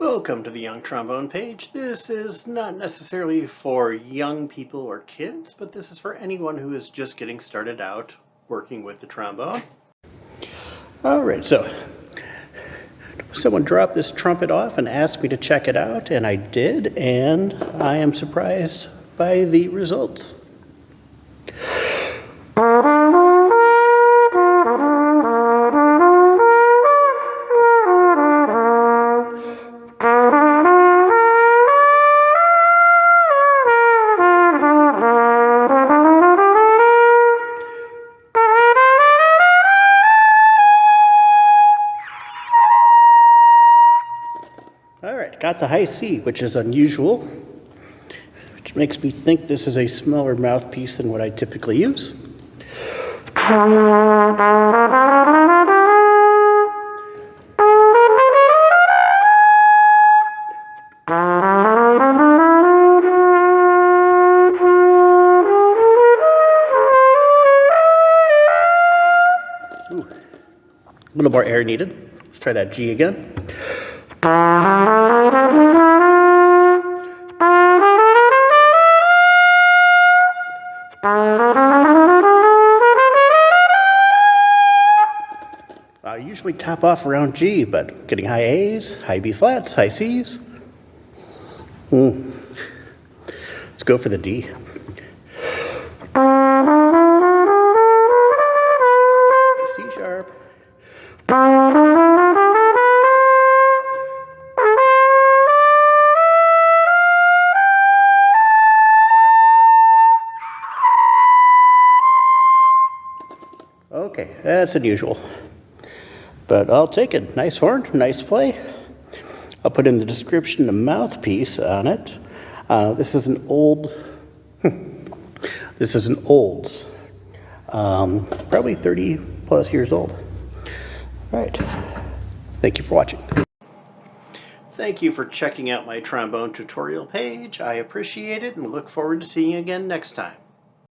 Welcome to the Young Trombone page. This is not necessarily for young people or kids, but this is for anyone who is just getting started out working with the trombone. Alright, so someone dropped this trumpet off and asked me to check it out, and I did, and I am surprised by the results. Alright, got the high C, which is unusual, which makes me think this is a smaller mouthpiece than what I typically use. Ooh, a little more air needed. Let's try that G again. I usually top off around G, but getting high A's, high B flats, high C's. Let's go for the D. C sharp. Okay, that's unusual, but I'll take it. Nice horn, nice play. I'll put in the description the mouthpiece on it. This is an old, this is an Olds, probably 30 plus years old. All right, thank you for watching. Thank you for checking out my trombone tutorial page. I appreciate it and look forward to seeing you again next time.